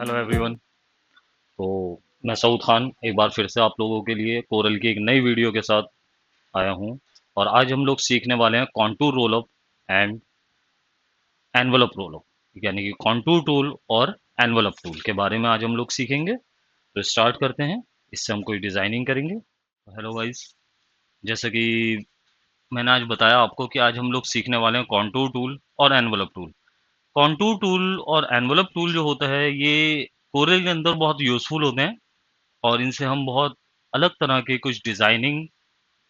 Hello everyone. तो मैं सऊद खान एक बार फिर से आप लोगों के लिए कोरल की एक नई वीडियो के साथ आया हूं। और आज हम लोग सीखने वाले हैं contour roll up and envelope roll up, यानी कि कॉन्टूर टूल और एनवलप टूल के बारे में आज हम लोग सीखेंगे। तो स्टार्ट करते हैं, इससे हम कोई डिज़ाइनिंग करेंगे। हेलो गाइस, जैसे कि मैंने आज बताया आपको कि आज हम लोग सीखने वाले हैं कॉन्टूर टूल और एनवलप टूल। कॉन्टूर टूल और एनवलप टूल जो होता है ये कोरल के अंदर बहुत यूज़फुल होते हैं और इनसे हम बहुत अलग तरह के कुछ डिज़ाइनिंग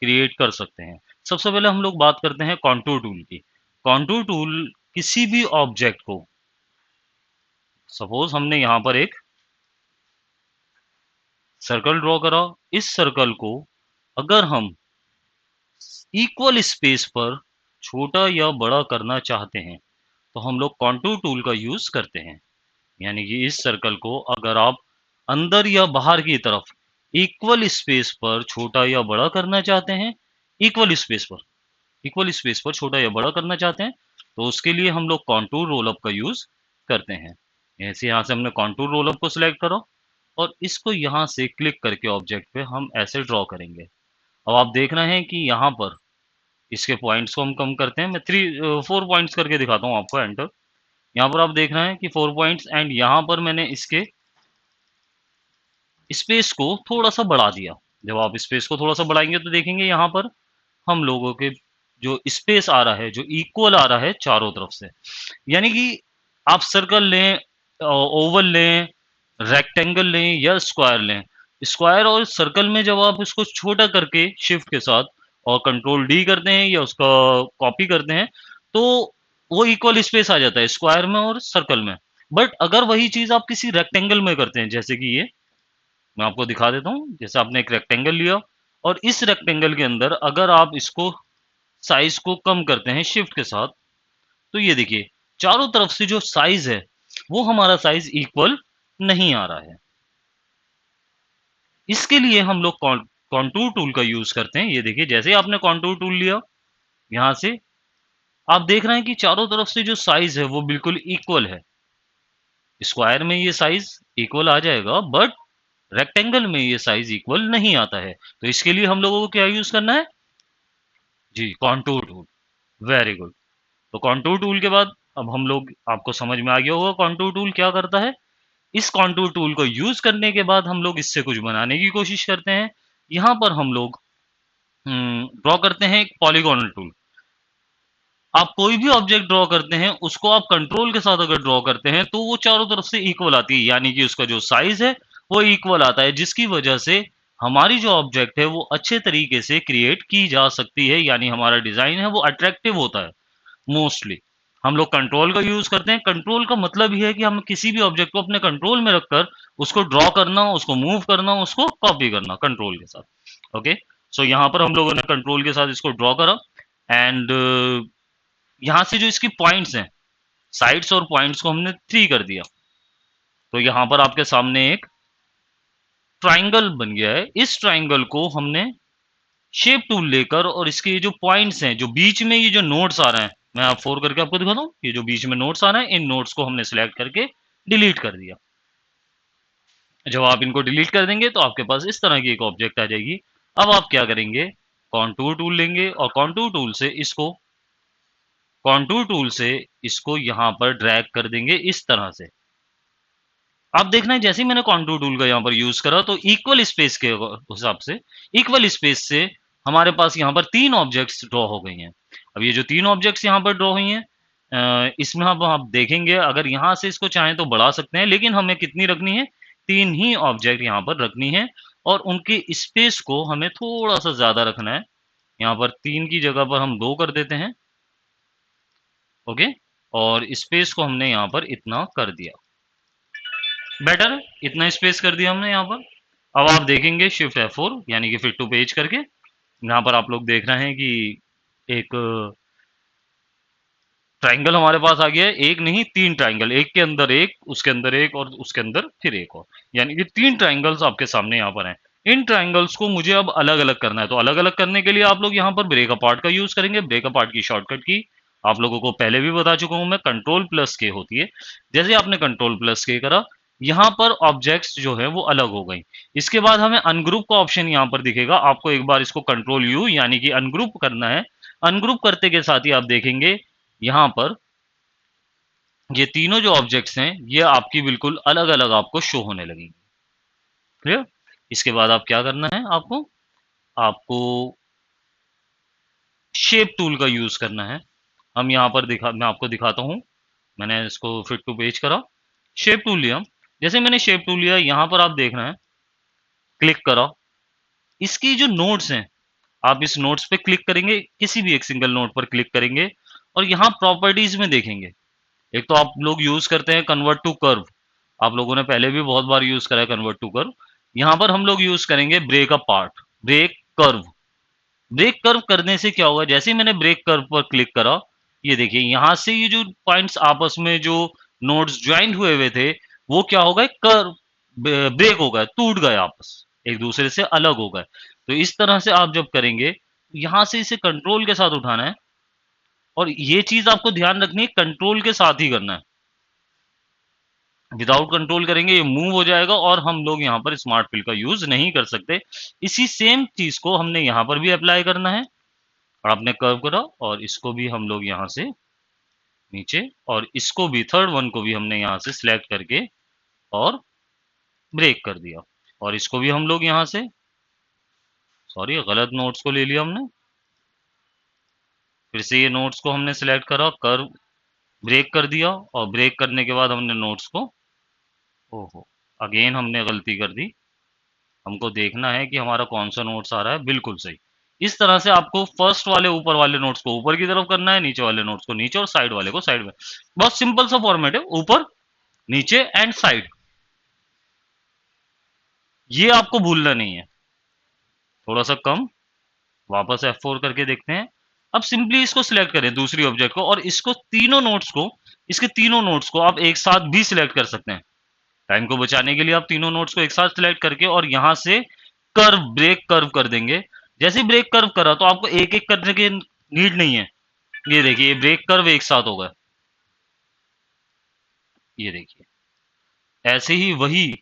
क्रिएट कर सकते हैं। सबसे पहले हम लोग बात करते हैं कॉन्टूर टूल की। कॉन्टूर टूल किसी भी ऑब्जेक्ट को, सपोज़ हमने यहाँ पर एक सर्कल ड्रॉ करा, इस सर्कल को अगर हम इक्वल स्पेस पर छोटा या बड़ा करना चाहते हैं, तो हम लोग कॉन्टूर टूल का यूज़ करते हैं। यानी कि इस सर्कल को अगर आप अंदर या बाहर की तरफ इक्वल स्पेस पर छोटा या बड़ा करना चाहते हैं, इक्वल स्पेस पर इक्वल स्पेस पर छोटा या बड़ा करना चाहते हैं, तो उसके लिए हम लोग कॉन्टूर रोल अप का यूज करते हैं। ऐसे यहाँ से हमने कॉन्टूर रोल अप को सिलेक्ट करो और इसको यहाँ से क्लिक करके ऑब्जेक्ट पे हम ऐसे ड्रॉ करेंगे। अब आप देख रहे हैं कि यहाँ पर इसके पॉइंट्स को हम कम करते हैं। मैं 4 पॉइंट्स करके दिखाता हूँ आपको, एंटर। यहाँ पर आप देख रहे हैं कि 4 पॉइंट्स, एंड यहाँ पर मैंने इसके स्पेस को थोड़ा सा बढ़ा दिया। जब आप स्पेस को थोड़ा सा बढ़ाएंगे तो देखेंगे यहाँ पर हम लोगों के जो स्पेस आ रहा है, जो इक्वल आ रहा है चारों तरफ से। यानी कि आप सर्कल लें, ओवल लें, रेक्टेंगल लें या स्क्वायर लें, स्क्वायर और सर्कल में जब आप इसको छोटा करके शिफ्ट के साथ और कंट्रोल डी करते हैं या उसका कॉपी करते हैं, तो वो इक्वल स्पेस आ जाता है स्क्वायर में और सर्कल में। बट अगर वही चीज आप किसी रेक्टेंगल में करते हैं, जैसे कि ये मैं आपको दिखा देता हूँ। जैसे आपने एक रेक्टेंगल लिया और इस रेक्टेंगल के अंदर अगर आप इसको साइज को कम करते हैं शिफ्ट के साथ, तो ये देखिए चारों तरफ से जो साइज है वो हमारा साइज इक्वल नहीं आ रहा है। इसके लिए हम लोग कॉन्टूर टूल का यूज करते हैं। ये देखिए जैसे ही आपने कॉन्टूर टूल लिया, यहाँ से आप देख रहे हैं कि चारों तरफ से जो साइज है वो बिल्कुल इक्वल है। स्क्वायर में ये साइज इक्वल आ जाएगा, बट रेक्टेंगल में ये साइज इक्वल नहीं आता है। तो इसके लिए हम लोगों को क्या यूज करना है? जी, कॉन्टूर टूल। Very good. तो कॉन्टूर टूल के बाद अब हम लोग, आपको समझ में आ गया होगा कॉन्टूर टूल क्या करता है। इस कॉन्टूर टूल को यूज करने के बाद हम लोग इससे कुछ बनाने की कोशिश करते हैं। यहाँ पर हम लोग ड्रॉ करते हैं एक पॉलीगोनल टूल। आप कोई भी ऑब्जेक्ट ड्रॉ करते हैं उसको आप कंट्रोल के साथ अगर ड्रॉ करते हैं तो वो चारों तरफ से इक्वल आती है, यानी कि उसका जो साइज है वो इक्वल आता है, जिसकी वजह से हमारी जो ऑब्जेक्ट है वो अच्छे तरीके से क्रिएट की जा सकती है। यानी हमारा डिजाइन है वो अट्रैक्टिव होता है। मोस्टली हम लोग कंट्रोल का यूज करते हैं। कंट्रोल का मतलब ही है कि हम किसी भी ऑब्जेक्ट को अपने कंट्रोल में रखकर उसको ड्रॉ करना, उसको मूव करना, उसको कॉपी करना कंट्रोल के साथ। ओके, सो यहाँ पर हम लोगों ने कंट्रोल के साथ इसको ड्रॉ करा, एंड यहाँ से जो इसकी पॉइंट्स हैं, साइड्स और पॉइंट्स को हमने 3 कर दिया। तो यहाँ पर आपके सामने एक ट्राइंगल बन गया है। इस ट्राइंगल को हमने शेप टूल लेकर और इसके ये जो पॉइंट्स हैं, जो बीच में ये जो नोट्स आ रहे हैं, मैं आप 4 करके आपको दिखाता हूँ। ये जो बीच में नोट्स आ रहे हैं, इन नोट्स को हमने सिलेक्ट करके डिलीट कर दिया। जब आप इनको डिलीट कर देंगे तो आपके पास इस तरह की एक ऑब्जेक्ट आ जाएगी। अब आप क्या करेंगे, कॉन्टूर टूल लेंगे और कॉन्टूर टूल से इसको यहाँ पर ड्रैग कर देंगे इस तरह से। आप देखना है जैसे ही मैंने कॉन्टूर टूल का यहाँ पर यूज करा तो इक्वल स्पेस के हिसाब से, इक्वल स्पेस से हमारे पास यहाँ पर 3 ऑब्जेक्ट्स ड्रॉ हो गई हैं। अब ये जो 3 ऑब्जेक्ट्स यहाँ पर ड्रॉ हुई हैं, इसमें अब आप देखेंगे अगर यहाँ से इसको चाहें तो बढ़ा सकते हैं, लेकिन हमें कितनी रखनी है? 3 ही ऑब्जेक्ट यहाँ पर रखनी है और उनके स्पेस को हमें थोड़ा सा ज्यादा रखना है। यहाँ पर 3 की जगह पर हम 2 कर देते हैं। ओके, और स्पेस को हमने यहाँ पर इतना कर दिया। बेटर, इतना स्पेस कर दिया हमने यहाँ पर। अब आप देखेंगे शिफ्ट F4 यानी कि फिट टू पेज करके, यहाँ पर आप लोग देख रहे हैं कि एक ट्राइंगल हमारे पास आ गया है। एक नहीं, 3 ट्राइंगल, एक के अंदर एक, उसके अंदर एक और उसके अंदर फिर एक और, यानी कि 3 ट्राइंगल्स आपके सामने यहाँ पर हैं। इन ट्राइंगल्स को मुझे अब अलग अलग करना है, तो अलग अलग करने के लिए आप लोग यहाँ पर ब्रेक अपार्ट का यूज करेंगे। ब्रेक अपार्ट की शॉर्टकट की आप लोगों को पहले भी बता चुका हूँ मैं, कंट्रोल प्लस के होती है। जैसे आपने कंट्रोल प्लस के करा, यहाँ पर ऑब्जेक्ट्स जो है वो अलग हो गई। इसके बाद हमें अनग्रुप का ऑप्शन यहाँ पर दिखेगा। आपको एक बार इसको कंट्रोल यू यानी कि अनग्रुप करना है। अनग्रुप करते के साथ ही आप देखेंगे यहाँ पर ये तीनों जो ऑब्जेक्ट्स हैं ये आपकी बिल्कुल अलग अलग आपको शो होने लगेंगे। क्लियर? इसके बाद आप क्या करना है, आपको आपको शेप टूल का यूज करना है। हम यहाँ पर मैं आपको दिखाता हूँ। मैंने इसको फिट टू पेज करा, शेप टूल लिया। जैसे मैंने शेप टूल लिया, यहाँ पर आप देख रहे हैं, क्लिक करा। इसकी जो नोड्स हैं, आप इस नोड्स पे क्लिक करेंगे, किसी भी एक सिंगल नोड पर क्लिक करेंगे और यहाँ प्रॉपर्टीज में देखेंगे। एक तो आप लोग यूज करते हैं कन्वर्ट टू कर्व। आप लोगों ने पहले भी बहुत बार यूज करा है कन्वर्ट टू कर्व। यहाँ पर हम लोग यूज करेंगे break a part, break curve. Break curve करने से क्या होगा, जैसे ही मैंने ब्रेक कर्व पर क्लिक करा, ये देखिए यहाँ से ये जो पॉइंट्स आपस में जो नोड्स ज्वाइंट हुए हुए थे, वो क्या हो गए, कर्व ब्रेक हो गए, टूट गए, आपस एक दूसरे से अलग हो गए। तो इस तरह से आप जब करेंगे, यहाँ से इसे कंट्रोल के साथ उठाना है और ये चीज आपको ध्यान रखनी है, कंट्रोल के साथ ही करना है। विदाउट कंट्रोल करेंगे ये मूव हो जाएगा और हम लोग यहाँ पर स्मार्ट फिल का यूज नहीं कर सकते। इसी सेम चीज को हमने यहाँ पर भी अप्लाई करना है। आपने कर्व करा और इसको भी हम लोग यहाँ से नीचे, और इसको भी थर्ड वन को भी हमने यहाँ से सिलेक्ट करके और ब्रेक कर दिया। और इसको भी हम लोग यहाँ से, सॉरी गलत नोट्स को ले लिया हमने, फिर से ये नोट्स को हमने सिलेक्ट करा, कर्व ब्रेक कर दिया और ब्रेक करने के बाद हमने नोट्स को, ओहो अगेन हमने गलती कर दी। हमको देखना है कि हमारा कौन सा नोट्स आ रहा है, बिल्कुल सही। इस तरह से आपको फर्स्ट वाले ऊपर वाले नोट्स को ऊपर की तरफ करना है, नीचे वाले नोट्स को नीचे और साइड वाले को साइड में। बहुत सिंपल सा फॉर्मेट है, ऊपर नीचे एंड साइड, ये आपको भूलना नहीं है। थोड़ा सा कम, वापस F4 करके देखते हैं। अब सिंपली इसको सिलेक्ट करें दूसरी ऑब्जेक्ट को, और इसको तीनों नोट्स को, इसके तीनों नोट्स को आप एक साथ भी सिलेक्ट कर सकते हैं। टाइम को बचाने के लिए आप तीनों नोट्स को एक साथ सिलेक्ट करके और यहां से कर्व ब्रेक कर्व कर देंगे। जैसे ब्रेक कर्व करा तो आपको एक एक करने की नीड नहीं है। ये देखिए ये ब्रेक कर्व एक साथ होगा, ये देखिए ऐसे ही वही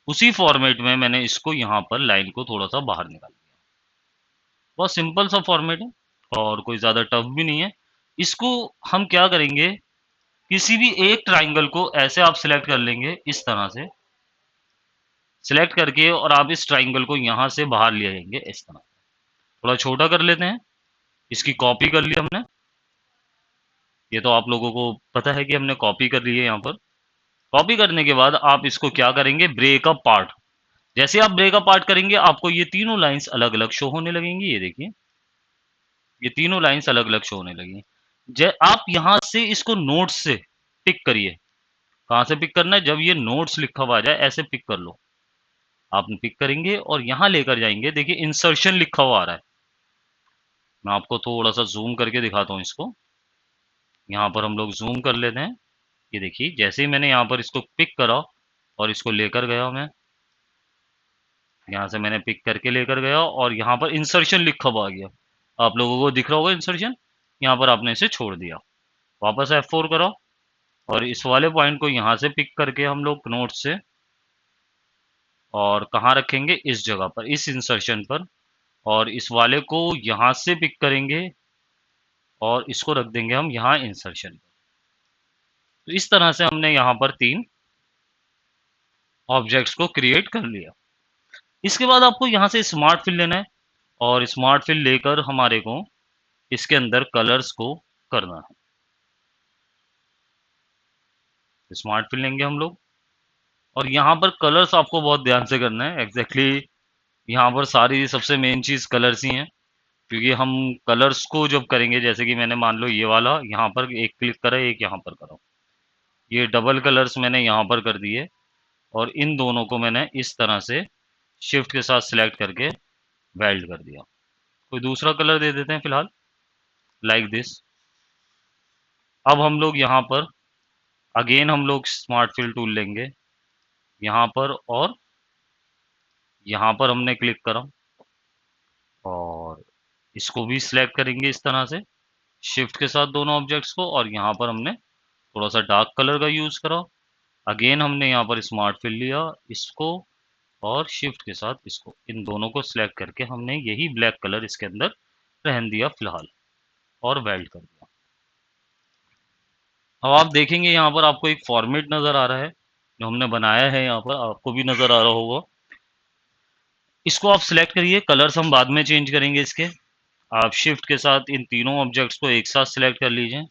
उसी फॉर्मेट में मैंने इसको यहाँ पर लाइन को थोड़ा सा बाहर निकाल दिया। बहुत सिंपल सा फॉर्मेट है और कोई ज्यादा टफ भी नहीं है। इसको हम क्या करेंगे, किसी भी एक ट्राइंगल को ऐसे आप सिलेक्ट कर लेंगे, इस तरह से सिलेक्ट करके, और आप इस ट्राइंगल को यहां से बाहर ले आएंगे इस तरह। थोड़ा छोटा कर लेते हैं, इसकी कॉपी कर ली हमने। ये तो आप लोगों को पता है कि हमने कॉपी कर ली है। यहाँ पर कॉपी करने के बाद आप इसको क्या करेंगे, ब्रेकअप पार्ट। जैसे आप ब्रेकअप पार्ट करेंगे, आपको ये तीनों लाइंस अलग अलग शो होने लगेंगी। ये देखिए ये तीनों लाइंस अलग अलग शो होने लगी। आप यहां से इसको नोट्स से पिक करिए। कहां से पिक करना है, जब ये नोट्स लिखा हुआ आ जाए ऐसे पिक कर लो। आप पिक करेंगे और यहां लेकर जाएंगे, देखिए इंसर्शन लिखा हुआ आ रहा है। मैं आपको थोड़ा सा जूम करके दिखाता हूँ इसको। यहाँ पर हम लोग जूम कर लेते हैं। ये देखिए जैसे ही मैंने यहाँ पर इसको पिक करा और इसको लेकर गया, मैं यहाँ से मैंने पिक करके लेकर गया और यहाँ पर इंसर्शन लिखा हुआ आ गया। आप लोगों को दिख रहा होगा इंसर्शन, यहाँ पर आपने इसे छोड़ दिया। वापस F4 करो और इस वाले पॉइंट को यहाँ से पिक करके हम लोग नोट से, और कहाँ रखेंगे, इस जगह पर, इस इंसर्शन पर, और इस वाले को यहाँ से पिक करेंगे और इसको रख देंगे हम यहाँ इंसर्शन पर। तो इस तरह से हमने यहाँ पर तीन ऑब्जेक्ट्स को क्रिएट कर लिया। इसके बाद आपको यहाँ से स्मार्ट फिल लेना है और स्मार्ट फिल लेकर हमारे को इसके अंदर कलर्स को करना है। स्मार्ट फिल लेंगे हम लोग और यहाँ पर कलर्स आपको बहुत ध्यान से करना है। एग्जैक्टली यहाँ पर सारी सबसे मेन चीज़ कलर्स ही हैं, क्योंकि हम कलर्स को जब करेंगे, जैसे कि मैंने मान लो ये वाला यहाँ पर एक क्लिक करा, एक यहाँ पर करा, ये डबल कलर्स मैंने यहाँ पर कर दिए और इन दोनों को मैंने इस तरह से शिफ्ट के साथ सिलेक्ट करके वेल्ड कर दिया। कोई दूसरा कलर दे देते हैं फिलहाल, लाइक दिस। अब हम लोग यहाँ पर अगेन हम लोग स्मार्ट फिल टूल लेंगे यहाँ पर, और यहाँ पर हमने क्लिक करा और इसको भी सिलेक्ट करेंगे इस तरह से शिफ्ट के साथ दोनों ऑब्जेक्ट्स को, और यहाँ पर हमने थोड़ा सा डार्क कलर का यूज करा। अगेन हमने यहाँ पर स्मार्ट फिल लिया, इसको और शिफ्ट के साथ इसको, इन दोनों को सिलेक्ट करके हमने यही ब्लैक कलर इसके अंदर रहन दिया फिलहाल, और वेल्ड कर दिया। अब आप देखेंगे यहाँ पर आपको एक फॉर्मेट नज़र आ रहा है जो हमने बनाया है, यहाँ पर आपको भी नज़र आ रहा होगा। इसको आप सिलेक्ट करिए, कलर्स हम बाद में चेंज करेंगे इसके। आप शिफ्ट के साथ इन तीनों ऑब्जेक्ट्स को एक साथ सिलेक्ट कर लीजिए।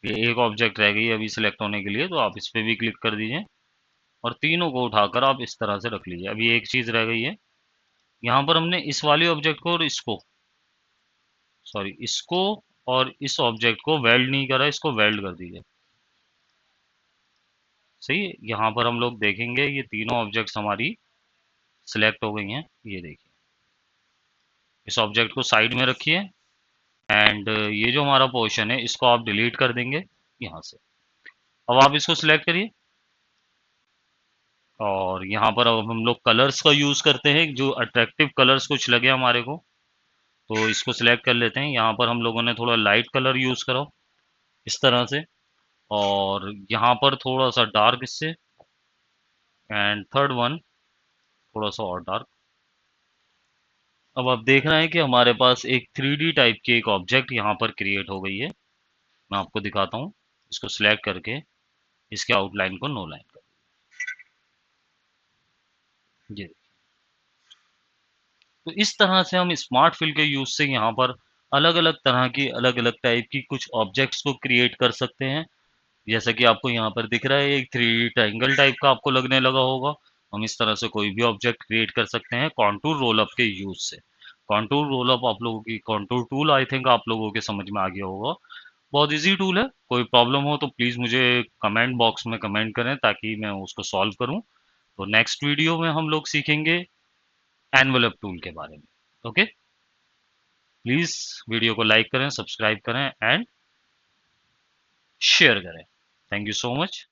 ये एक ऑब्जेक्ट रह गई है अभी सिलेक्ट होने के लिए, तो आप इस पर भी क्लिक कर दीजिए और तीनों को उठाकर आप इस तरह से रख लीजिए। अभी एक चीज़ रह गई है, यहाँ पर हमने इस वाले ऑब्जेक्ट को और इसको, सॉरी इसको और इस ऑब्जेक्ट को वेल्ड नहीं करा, इसको वेल्ड कर दीजिए। सही है, यहाँ पर हम लोग देखेंगे ये तीनों ऑब्जेक्ट्स हमारी सिलेक्ट हो गई हैं। ये देखिए, इस ऑब्जेक्ट को साइड में रखिए एंड ये जो हमारा पोर्शन है इसको आप डिलीट कर देंगे यहाँ से। अब आप इसको सिलेक्ट करिए और यहाँ पर अब हम लोग कलर्स का यूज़ करते हैं, जो अट्रैक्टिव कलर्स कुछ लगे हमारे को, तो इसको सिलेक्ट कर लेते हैं। यहाँ पर हम लोगों ने थोड़ा लाइट कलर यूज़ करो इस तरह से, और यहाँ पर थोड़ा सा डार्क इससे, एंड थर्ड वन थोड़ा सा और डार्क। अब आप देख रहे हैं कि हमारे पास एक 3D टाइप की एक ऑब्जेक्ट यहाँ पर क्रिएट हो गई है। मैं आपको दिखाता हूँ, इसको सिलेक्ट करके इसके आउटलाइन को नो लाइन कर जी। तो इस तरह से हम स्मार्ट फिल के यूज से यहाँ पर अलग अलग तरह की अलग अलग टाइप की कुछ ऑब्जेक्ट्स को क्रिएट कर सकते हैं। जैसा कि आपको यहाँ पर दिख रहा है, एक 3D ट्राइंगल टाइप का आपको लगने लगा होगा। हम इस तरह से कोई भी ऑब्जेक्ट क्रिएट कर सकते हैं कॉन्टूर रोल अप के यूज से। कॉन्टूर रोल अप आप लोगों की, कॉन्टूर टूल आई थिंक आप लोगों के समझ में आ गया होगा। बहुत इजी टूल है, कोई प्रॉब्लम हो तो प्लीज़ मुझे कमेंट बॉक्स में कमेंट करें ताकि मैं उसको सॉल्व करूं। तो नेक्स्ट वीडियो में हम लोग सीखेंगे एनवेलप टूल के बारे में। ओके, प्लीज़ वीडियो को लाइक करें, सब्सक्राइब करें एंड शेयर करें। Thank you so much.